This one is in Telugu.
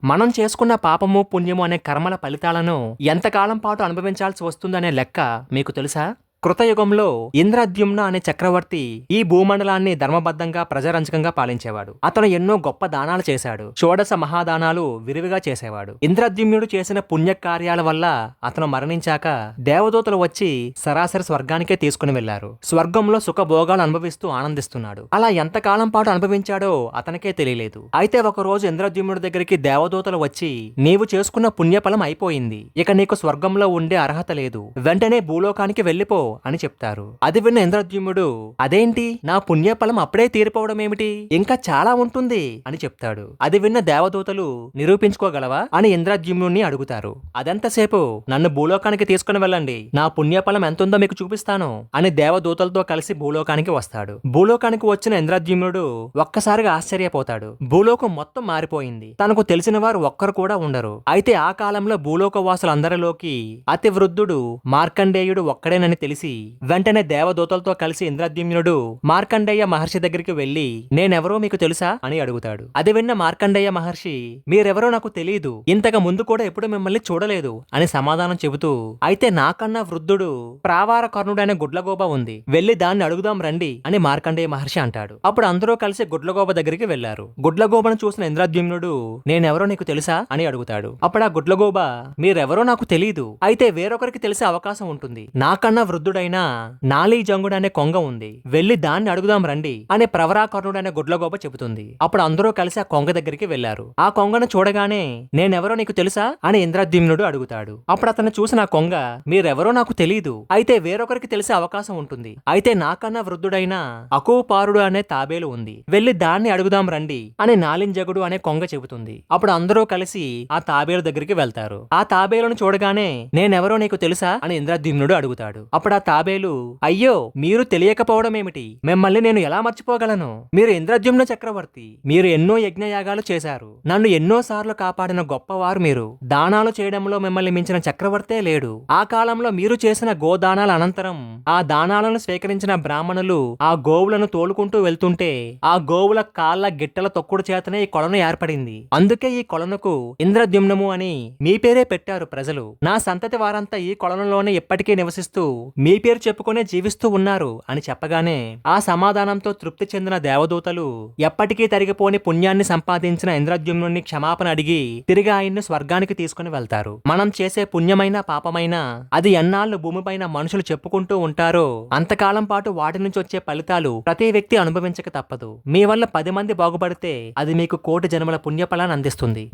మనం చేసుకున్న పాపము, పుణ్యము అనే కర్మల ఫలితాలను ఎంతకాలం పాటు అనుభవించాల్సి వస్తుందనే లెక్క మీకు తెలుసా? కృతయుగంలో ఇంద్రద్యుమ్న అనే చక్రవర్తి ఈ భూమండలాన్ని ధర్మబద్ధంగా ప్రజారంజకంగా పాలించేవాడు. అతను ఎన్నో గొప్ప దానాలు చేశాడు. షోడశ మహాదానాలు విరివిగా చేసేవాడు. ఇంద్రద్యుమ్నుడు చేసిన పుణ్య కార్యాల వల్ల అతను మరణించాక దేవదూతలు వచ్చి సరాసరి స్వర్గానికే తీసుకుని వెళ్లారు. స్వర్గంలో సుఖభోగాలు అనుభవిస్తూ ఆనందిస్తున్నాడు. అలా ఎంతకాలం పాటు అనుభవించాడో అతనికే తెలియలేదు. అయితే ఒక రోజు ఇంద్రద్యుమ్నుడి దగ్గరికి దేవదూతలు వచ్చి, నీవు చేసుకున్న పుణ్యఫలం అయిపోయింది, ఇక నీకు స్వర్గంలో ఉండే అర్హత లేదు, వెంటనే భూలోకానికి వెళ్లిపో అని చెప్తారు. అది విన్న ఇంద్రద్యుమ్నుడు, అదేంటి, నా పుణ్యఫలం అప్పుడే తీరిపోవడం ఏమిటి, ఇంకా చాలా ఉంటుంది అని చెప్తాడు. అది విన్న దేవదూతలు, నిరూపించుకోగలవా అని ఇంద్రద్యుమ్నుడిని అడుగుతారు. అదెంతసేపు, నన్ను భూలోకానికి తీసుకుని వెళ్ళండి, నా పుణ్యఫలం ఎంతుందో మీకు చూపిస్తాను అని దేవదూతలతో కలిసి భూలోకానికి వస్తాడు. భూలోకానికి వచ్చిన ఇంద్రద్యుమ్నుడు ఒక్కసారిగా ఆశ్చర్యపోతాడు. భూలోకం మొత్తం మారిపోయింది. తనకు తెలిసిన వారు ఒక్కరు కూడా ఉండరు. అయితే ఆ కాలంలో భూలోక వాసులందరిలోకి అతి వృద్ధుడు మార్కండేయుడు ఒక్కడేనని తెలిసి వెంటనే దేవదూతలతో కలిసి ఇంద్రద్యుమ్నుడు మార్కండేయ మహర్షి దగ్గరికి వెళ్లి, నేనెవరో మీకు తెలుసా అని అడుగుతాడు. అది విన్న మార్కండేయ మహర్షి, మీరెవరో నాకు తెలియదు, ఇంతకు ముందు కూడా ఎప్పుడు మిమ్మల్ని చూడలేదు అని సమాధానం చెబుతూ, అయితే నాకన్నా వృద్ధుడు ప్రావార కర్ణుడైన గుడ్లగోబ ఉంది, వెళ్లి దాన్ని అడుగుదాం రండి అని మార్కండేయ మహర్షి అంటాడు. అప్పుడు అందరూ కలిసి గుడ్లగోబ దగ్గరికి వెళ్లారు. గుడ్లగోబను చూసిన ఇంద్రద్యుమ్నుడు, నేనెవరో నీకు తెలుసా అని అడుగుతాడు. అప్పుడు ఆ గుడ్లగోబ, మీరెవరో నాకు తెలియదు, అయితే వేరొకరికి తెలిసే అవకాశం ఉంటుంది, నాకన్నా వృద్ధుడైనా నాలీ జంగుడు అనే కొంగ ఉంది, వెళ్లి దాన్ని అడుగుదాం రండి అని ప్రవరాకర్ణుడైన గుడ్లగోబ చెబుతుంది. అప్పుడు అందరూ కలిసి ఆ కొంగ దగ్గరికి వెళ్లారు. ఆ కొంగను చూడగానే, నేనెవరో నీకు తెలుసా అని ఇంద్రద్యుమ్నుడు అడుగుతాడు. అప్పుడు అతను చూసిన ఆ కొంగ, మీరెవరో నాకు తెలీదు, అయితే వేరొకరికి తెలిసే అవకాశం ఉంటుంది, అయితే నాకన్నా వృద్ధుడైన అకూపారుడు అనే తాబేలు ఉంది, వెళ్లి దాన్ని అడుగుదాం రండి అని నాలింజగుడు అనే కొంగ చెబుతుంది. అప్పుడు అందరూ కలిసి ఆ తాబేలు దగ్గరికి వెళ్తారు. ఆ తాబేలును చూడగానే, నేనెవరో నీకు తెలుసా అని ఇంద్రద్యుమ్నుడు అడుగుతాడు. అప్పుడు ఆ తాబేలు, అయ్యో, మీరు తెలియకపోవడం ఏమిటి, మిమ్మల్ని నేను ఎలా మర్చిపోగలను, మీరు ఇంద్రద్యుమ్న చక్రవర్తి, మీరు ఎన్నో యజ్ఞయాగాలు చేశారు, నన్ను ఎన్నో సార్లు కాపాడిన గొప్పవారు మీరు, దానాలు చేయడంలో మిమ్మల్ని మించిన చక్రవర్తే లేడు. ఆ కాలంలో మీరు చేసిన గోదానాల అనంతరం ఆ దానాలను స్వీకరించిన బ్రాహ్మణులు ఆ గోవులను తోలుకుంటూ వెళ్తుంటే ఆ గోవుల కాళ్ల గిట్టల తొక్కుడు చేతనే ఈ కొలను ఏర్పడింది. అందుకే ఈ కొలనుకు ఇంద్రద్యుమ్నము అని మీ పేరే పెట్టారు ప్రజలు. నా సంతతి వారంతా ఈ కొలనులోనే ఎప్పటికీ నివసిస్తూ మీ పేరు చెప్పుకునే జీవిస్తూ ఉన్నారు అని చెప్పగానే ఆ సమాధానంతో తృప్తి చెందిన దేవదూతలు ఎప్పటికీ తరిగిపోని పుణ్యాన్ని సంపాదించిన ఇంద్రద్యుమ్నుని క్షమాపణ అడిగి తిరిగి ఆయన్ను స్వర్గానికి తీసుకుని వెళ్తారు. మనం చేసే పుణ్యమైన పాపమైన అది ఎన్నాళ్ళు భూమిపైన మనుషులు చెప్పుకుంటూ ఉంటారో అంతకాలం పాటు వాటి నుంచి వచ్చే ఫలితాలు ప్రతి వ్యక్తి అనుభవించక తప్పదు. మీ వల్ల 10 మంది బాగుపడితే అది మీకు కోటి జన్మల పుణ్యఫలాన్ని అందిస్తుంది.